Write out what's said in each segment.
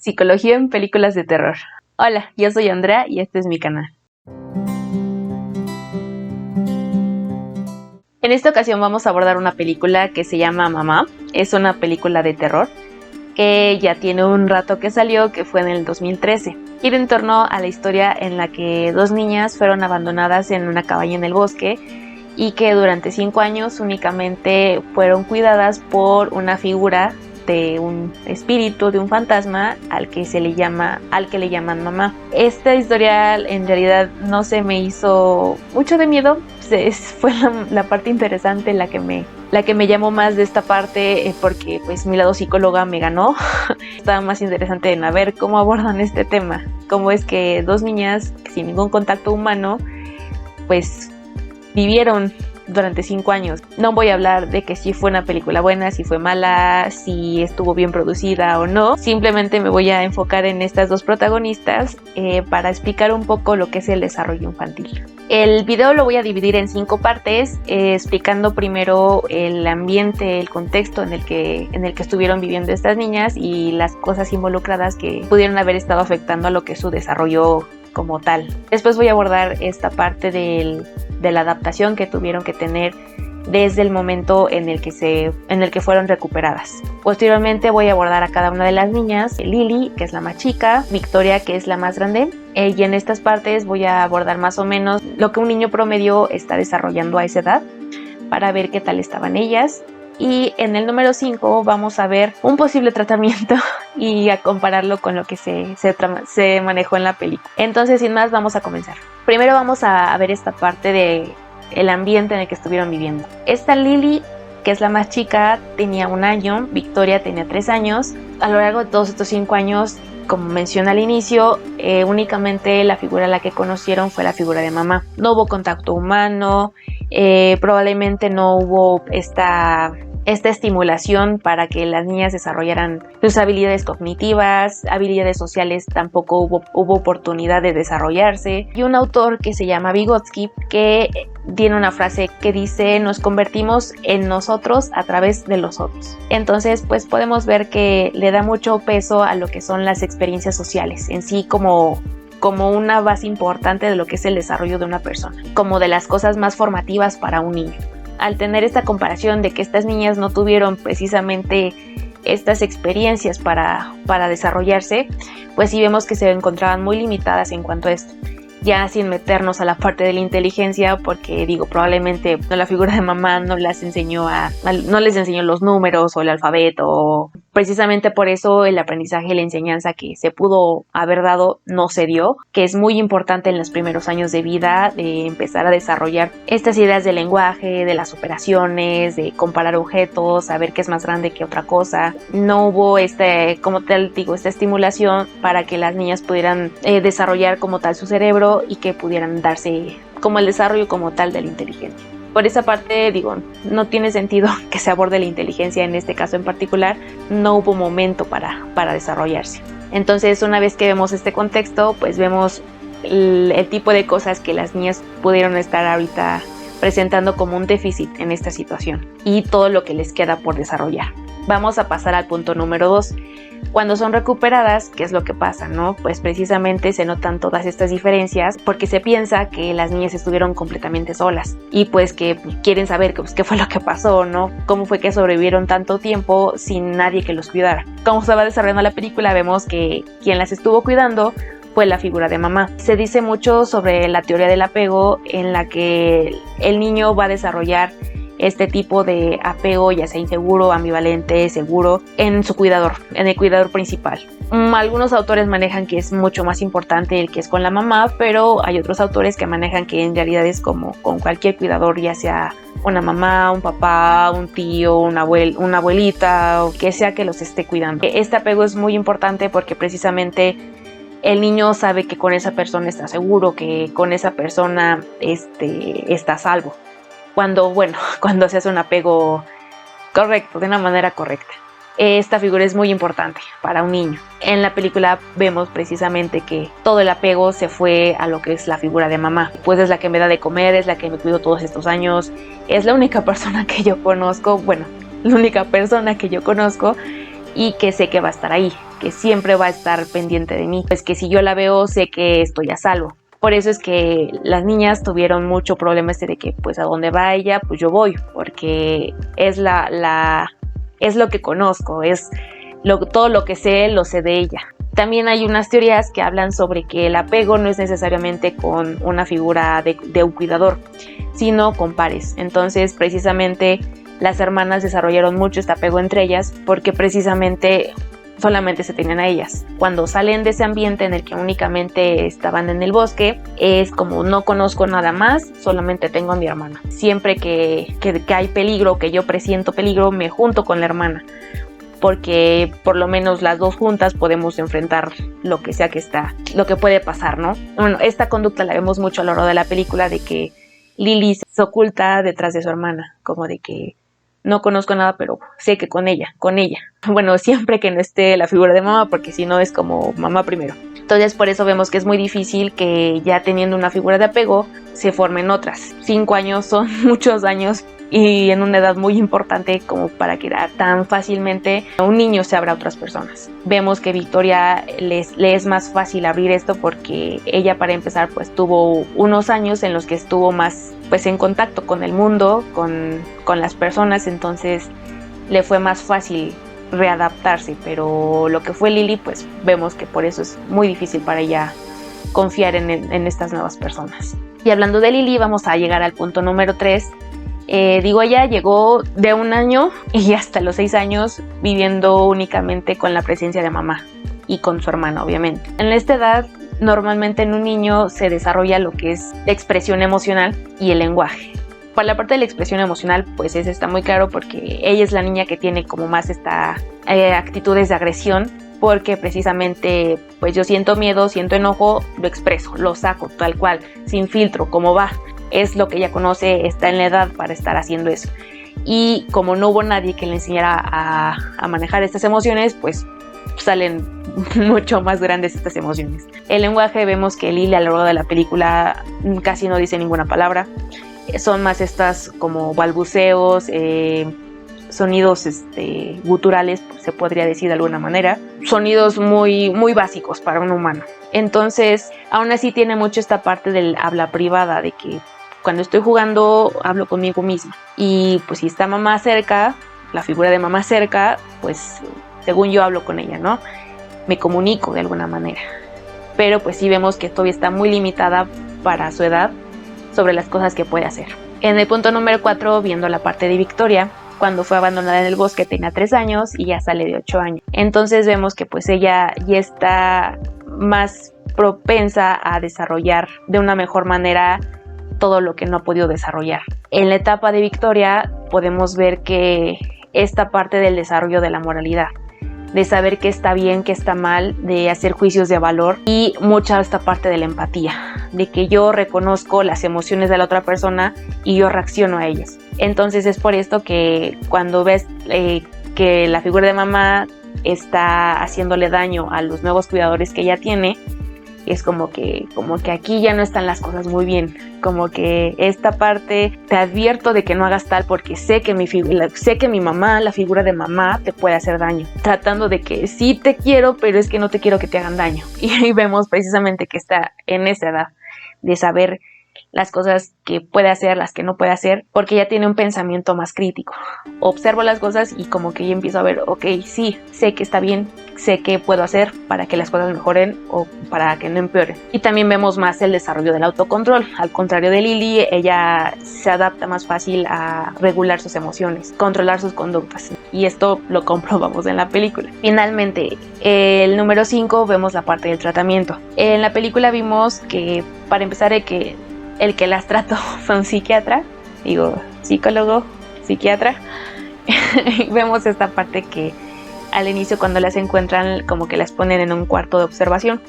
Psicología en películas de terror. Hola, yo soy Andrea y este es mi canal. En esta ocasión vamos a abordar una película que se llama Mamá. Es una película de terror que ya tiene un rato que salió, que fue en el 2013. Gira en torno a la historia en la que dos niñas fueron abandonadas en una cabaña en el bosque y que durante 5 años únicamente fueron cuidadas por una figura de un espíritu, de un fantasma al que le llaman mamá. Esta historia en realidad no se me hizo mucho de miedo. Fue la parte interesante la que me llamó más de esta parte, porque pues mi lado psicóloga me ganó. Estaba más interesante en ver cómo abordan este tema, cómo es que dos niñas sin ningún contacto humano pues vivieron durante 5 años. No voy a hablar de que si fue una película buena, si fue mala, si estuvo bien producida o no. Simplemente me voy a enfocar en estas dos protagonistas para explicar un poco lo que es el desarrollo infantil. El video lo voy a dividir en 5 partes, explicando primero el ambiente, el contexto en el que estuvieron viviendo estas niñas y las cosas involucradas que pudieron haber estado afectando a lo que es su desarrollo como tal. Después voy a abordar esta parte de la adaptación que tuvieron que tener desde el momento en el que fueron recuperadas. Posteriormente voy a abordar a cada una de las niñas: Lily, que es la más chica, Victoria, que es la más grande, y en estas partes voy a abordar más o menos lo que un niño promedio está desarrollando a esa edad, para ver qué tal estaban ellas. Y en el número 5 vamos a ver un posible tratamiento y a compararlo con lo que se manejó en la película. Entonces, sin más, vamos a comenzar. Primero vamos a ver esta parte de el ambiente en el que estuvieron viviendo. Esta Lily, que es la más chica, tenía 1 año, Victoria tenía 3 años. A lo largo de todos estos 5 años, como mencioné al inicio, únicamente la figura a la que conocieron fue la figura de mamá. No hubo contacto humano, probablemente no hubo esta estimulación para que las niñas desarrollaran sus habilidades cognitivas, habilidades sociales tampoco hubo oportunidad de desarrollarse. Y un autor que se llama Vygotsky, que tiene una frase que dice: nos convertimos en nosotros a través de los otros. Entonces pues podemos ver que le da mucho peso a lo que son las experiencias sociales en sí, como una base importante de lo que es el desarrollo de una persona, como de las cosas más formativas para un niño. Al tener esta comparación de que estas niñas no tuvieron precisamente estas experiencias para desarrollarse, pues sí vemos que se encontraban muy limitadas en cuanto a esto. Ya sin meternos a la parte de la inteligencia, porque probablemente la figura de mamá no les enseñó los números o el alfabeto. Precisamente por eso el aprendizaje y la enseñanza que se pudo haber dado no se dio, que es muy importante en los primeros años de vida, de empezar a desarrollar estas ideas del lenguaje, de las operaciones, de comparar objetos, saber qué es más grande que otra cosa. No hubo esta estimulación para que las niñas pudieran desarrollar como tal su cerebro y que pudieran darse como el desarrollo como tal de la inteligencia. Por esa parte, no tiene sentido que se aborde la inteligencia en este caso en particular. No hubo momento para desarrollarse. Entonces, una vez que vemos este contexto, pues vemos el tipo de cosas que las niñas pudieron estar ahorita presentando como un déficit en esta situación y todo lo que les queda por desarrollar. Vamos a pasar al punto número 2. Cuando son recuperadas, ¿qué es lo que pasa, no? Pues precisamente se notan todas estas diferencias porque se piensa que las niñas estuvieron completamente solas y pues que quieren saber qué fue lo que pasó, ¿no? Cómo fue que sobrevivieron tanto tiempo sin nadie que los cuidara. Como se va desarrollando la película, vemos que quien las estuvo cuidando fue la figura de mamá. Se dice mucho sobre la teoría del apego, en la que el niño va a desarrollar este tipo de apego, ya sea inseguro, ambivalente, seguro, en su cuidador, en el cuidador principal. Algunos autores manejan que es mucho más importante el que es con la mamá, pero hay otros autores que manejan que en realidad es como con cualquier cuidador, ya sea una mamá, un papá, un tío, una abuelita, o que sea que los esté cuidando. Este apego es muy importante porque precisamente el niño sabe que con esa persona está seguro, que con esa persona está a salvo. Cuando se hace un apego correcto, de una manera correcta. Esta figura es muy importante para un niño. En la película vemos precisamente que todo el apego se fue a lo que es la figura de mamá. Pues es la que me da de comer, es la que me cuidó todos estos años. Es la única persona que yo conozco y que sé que va a estar ahí. que siempre va a estar pendiente de mí, pues que si yo la veo sé que estoy a salvo. Por eso es que las niñas tuvieron mucho problema de que pues a donde va ella, pues yo voy, porque es es lo que conozco, es todo lo que sé, lo sé de ella. También hay unas teorías que hablan sobre que el apego no es necesariamente con una figura de un cuidador, sino con pares. Entonces, precisamente, las hermanas desarrollaron mucho este apego entre ellas porque precisamente solamente se tenían a ellas. Cuando salen de ese ambiente en el que únicamente estaban en el bosque, es como no conozco nada más, solamente tengo a mi hermana. Siempre que hay peligro, que yo presiento peligro, me junto con la hermana, porque por lo menos las dos juntas podemos enfrentar lo que sea lo que puede pasar, ¿no? Bueno, esta conducta la vemos mucho a lo largo de la película, de que Lily se oculta detrás de su hermana, como de que no conozco nada, pero sé que con ella. Bueno, siempre que no esté la figura de mamá, porque si no es como mamá primero. Entonces por eso vemos que es muy difícil que ya teniendo una figura de apego se formen otras. 5 años son muchos años y en una edad muy importante como para que tan fácilmente un niño se abra a otras personas. Vemos que Victoria le es más fácil abrir esto porque ella, para empezar, pues tuvo unos años en los que estuvo más pues en contacto con el mundo, con las personas, entonces le fue más fácil readaptarse, pero lo que fue Lily, pues vemos que por eso es muy difícil para ella confiar en estas nuevas personas. Y hablando de Lily, vamos a llegar al punto número 3. Ella llegó de 1 año y hasta los 6 años viviendo únicamente con la presencia de mamá y con su hermana, obviamente. En esta edad, normalmente en un niño se desarrolla lo que es la expresión emocional y el lenguaje. Para la parte de la expresión emocional, pues eso está muy claro porque ella es la niña que tiene como más actitudes de agresión, porque precisamente pues yo siento miedo, siento enojo, lo expreso, lo saco tal cual, sin filtro, como va. Es lo que ella conoce, está en la edad para estar haciendo eso. Y como no hubo nadie que le enseñara a manejar estas emociones, pues salen mucho más grandes estas emociones. El lenguaje, vemos que Lily a lo largo de la película casi no dice ninguna palabra. Son más estas como balbuceos, sonidos guturales, se podría decir de alguna manera. Sonidos muy, muy básicos para un humano. Entonces, aún así tiene mucho esta parte del habla privada, de que cuando estoy jugando hablo conmigo misma. Y pues si está mamá cerca, la figura de mamá cerca, pues según yo hablo con ella, ¿no? Me comunico de alguna manera. Pero pues sí vemos que todavía está muy limitada para su edad sobre las cosas que puede hacer. En el punto número 4, viendo la parte de Victoria, cuando fue abandonada en el bosque tenía 3 años y ya sale de 8 años. Entonces vemos que pues ella ya está más propensa a desarrollar de una mejor manera todo lo que no ha podido desarrollar. En la etapa de Victoria podemos ver que esta parte del desarrollo de la moralidad, de saber qué está bien, qué está mal, de hacer juicios de valor y mucha esta parte de la empatía, de que yo reconozco las emociones de la otra persona y yo reacciono a ellas. Entonces es por esto que cuando ves que la figura de mamá está haciéndole daño a los nuevos cuidadores que ella tiene, es como que aquí ya no están las cosas muy bien, como que esta parte te advierto de que no hagas tal porque sé que mi mamá, la figura de mamá te puede hacer daño, tratando de que sí te quiero, pero es que no te quiero que te hagan daño. Y ahí vemos precisamente que está en esa edad de saber las cosas que puede hacer, las que no puede hacer, porque ya tiene un pensamiento más crítico. Observo las cosas y como que ya empiezo a ver, ok, sí, sé que está bien, sé qué puedo hacer para que las cosas mejoren o para que no empeoren. Y también vemos más el desarrollo del autocontrol. Al contrario de Lily, ella se adapta más fácil a regular sus emociones, controlar sus conductas. Y esto lo comprobamos en la película. Finalmente, el número 5, vemos la parte del tratamiento. En la película vimos que, para empezar, el que las trató fue un psiquiatra, psicólogo, psiquiatra. Vemos esta parte que al inicio, cuando las encuentran, como que las ponen en un cuarto de observación.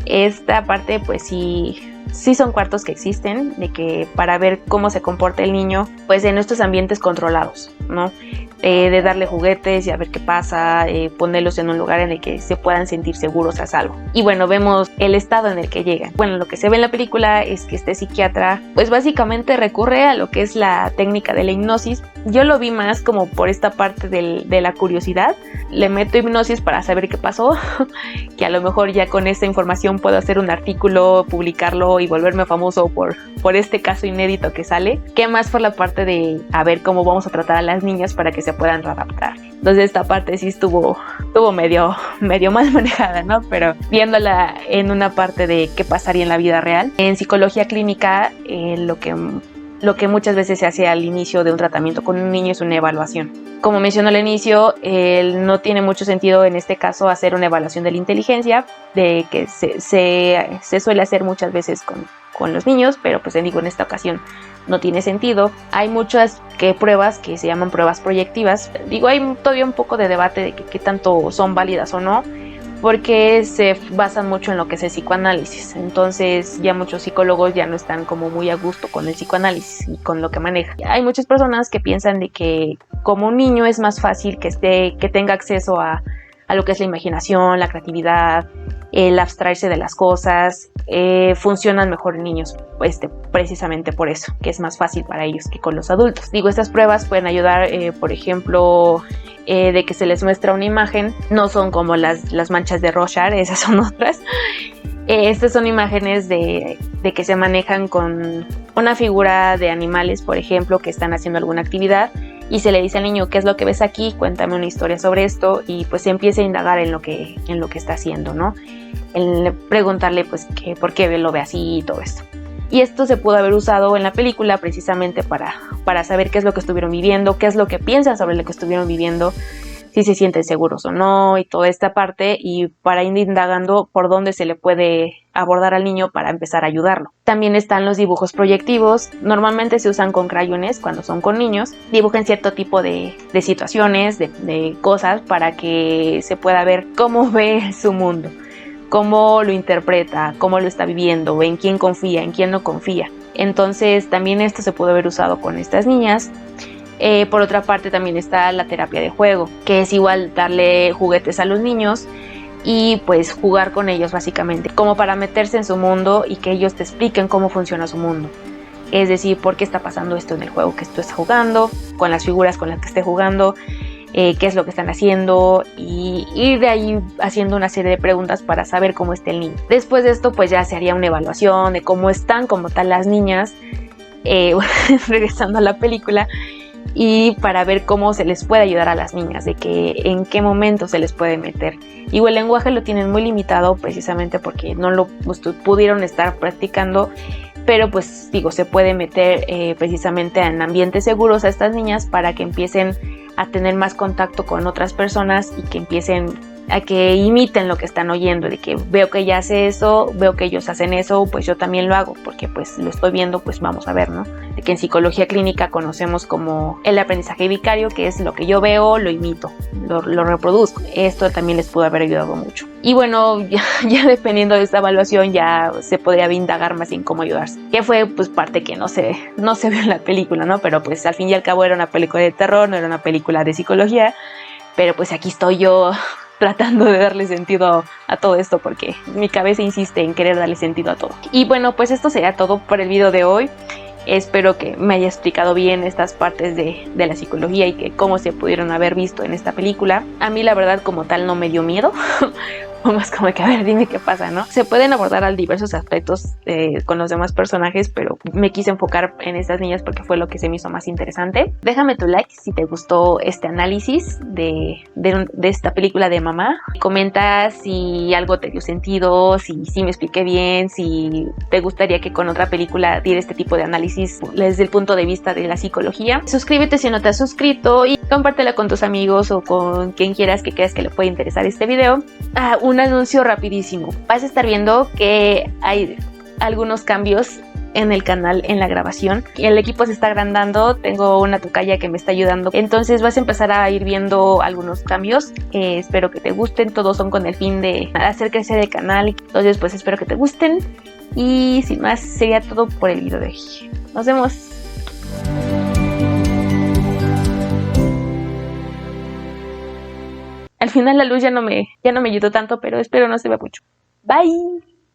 Esta parte pues sí son cuartos que existen, de que para ver cómo se comporta el niño pues en estos ambientes controlados, ¿no? De darle juguetes y a ver qué pasa, ponerlos en un lugar en el que se puedan sentir seguros, a salvo. Y bueno, vemos el estado en el que llegan. Bueno, lo que se ve en la película es que este psiquiatra pues básicamente recurre a lo que es la técnica de la hipnosis, Yo lo vi más como por esta parte de la curiosidad. Le meto hipnosis para saber qué pasó, que a lo mejor ya con esta información puedo hacer un artículo, publicarlo y volverme famoso por este caso inédito que sale, que más por la parte de a ver cómo vamos a tratar a las niñas para que se puedan readaptar. Entonces esta parte sí estuvo medio mal manejada, ¿no? Pero viéndola en una parte de qué pasaría en la vida real, en psicología clínica lo que muchas veces se hace al inicio de un tratamiento con un niño es una evaluación. Como mencioné al inicio, no tiene mucho sentido en este caso hacer una evaluación de la inteligencia, de que se suele hacer muchas veces con los niños, pero pues digo, en esta ocasión no tiene sentido. Hay muchas pruebas que se llaman pruebas proyectivas. Digo, hay todavía un poco de debate de qué tanto son válidas o no, porque se basan mucho en lo que es el psicoanálisis. Entonces ya muchos psicólogos ya no están como muy a gusto con el psicoanálisis y con lo que maneja. Hay muchas personas que piensan de que como un niño es más fácil que tenga acceso a lo que es la imaginación, la creatividad, el abstraerse de las cosas, funcionan mejor en niños, precisamente por eso, que es más fácil para ellos que con los adultos. Digo, estas pruebas pueden ayudar, por ejemplo, de que se les muestra una imagen, no son como las manchas de Rorschach, esas son otras. Estas son imágenes de que se manejan con una figura de animales, por ejemplo, que están haciendo alguna actividad, y se le dice al niño, ¿qué es lo que ves aquí? Cuéntame una historia sobre esto, y pues se empieza a indagar en lo que está haciendo, ¿no? En preguntarle pues por qué lo ve así y todo esto. Y esto se pudo haber usado en la película precisamente para saber qué es lo que estuvieron viviendo, qué es lo que piensan sobre lo que estuvieron viviendo, si se sienten seguros o no, y toda esta parte, y para ir indagando por dónde se le puede abordar al niño para empezar a ayudarlo. También están los dibujos proyectivos. Normalmente se usan con crayones cuando son con niños. Dibujan cierto tipo de situaciones, de cosas, para que se pueda ver cómo ve su mundo, cómo lo interpreta, cómo lo está viviendo, en quién confía, en quién no confía. Entonces también esto se pudo haber usado con estas niñas. Por otra parte también está la terapia de juego, que es igual darle juguetes a los niños y pues jugar con ellos básicamente, como para meterse en su mundo y que ellos te expliquen cómo funciona su mundo. Es decir, por qué está pasando esto en el juego que tú estás jugando, con las figuras con las que esté jugando, qué es lo que están haciendo, y ir de ahí haciendo una serie de preguntas para saber cómo está el niño. Después de esto pues ya se haría una evaluación de cómo están como tal las niñas, regresando a la película, y para ver cómo se les puede ayudar a las niñas, de que en qué momento se les puede meter. Y el lenguaje lo tienen muy limitado precisamente porque no lo pudieron estar practicando, pero pues digo, se puede meter precisamente en ambientes seguros a estas niñas para que empiecen a tener más contacto con otras personas y que empiecen a que imiten lo que están oyendo, de que veo que ella hace eso, veo que ellos hacen eso, pues yo también lo hago, porque pues lo estoy viendo, pues vamos a ver, ¿no? De que en psicología clínica conocemos como el aprendizaje vicario, que es lo que yo veo, lo imito, lo reproduzco. Esto también les pudo haber ayudado mucho. Y bueno, ya dependiendo de esta evaluación ya se podría indagar más en cómo ayudarse, que fue pues parte que no se vio en la película, ¿no? Pero pues al fin y al cabo era una película de terror, no era una película de psicología, pero pues aquí estoy yo tratando de darle sentido a todo esto, porque mi cabeza insiste en querer darle sentido a todo. Y bueno, pues esto sería todo por el video de hoy. Espero que me haya explicado bien estas partes de la psicología y que cómo se pudieron haber visto en esta película. A mí la verdad como tal no me dio miedo. O más como que a ver, dime qué pasa, ¿no? Se pueden abordar a diversos aspectos con los demás personajes, pero me quise enfocar en estas niñas porque fue lo que se me hizo más interesante. Déjame tu like si te gustó este análisis de esta película de Mamá. Comenta si algo te dio sentido, si me expliqué bien, si te gustaría que con otra película diera este tipo de análisis desde el punto de vista de la psicología. Suscríbete si no te has suscrito y compártela con tus amigos o con quien quieras que creas que le puede interesar este video. Un anuncio rapidísimo. Vas a estar viendo que hay algunos cambios en el canal, en la grabación. El equipo se está agrandando, tengo una tocaya que me está ayudando, entonces vas a empezar a ir viendo algunos cambios. Espero que te gusten, todos son con el fin de hacer crecer el canal, entonces pues espero que te gusten y sin más sería todo por el video de hoy. Nos vemos. Al final la luz ya no me ayudó tanto, pero espero no se vea mucho. Bye.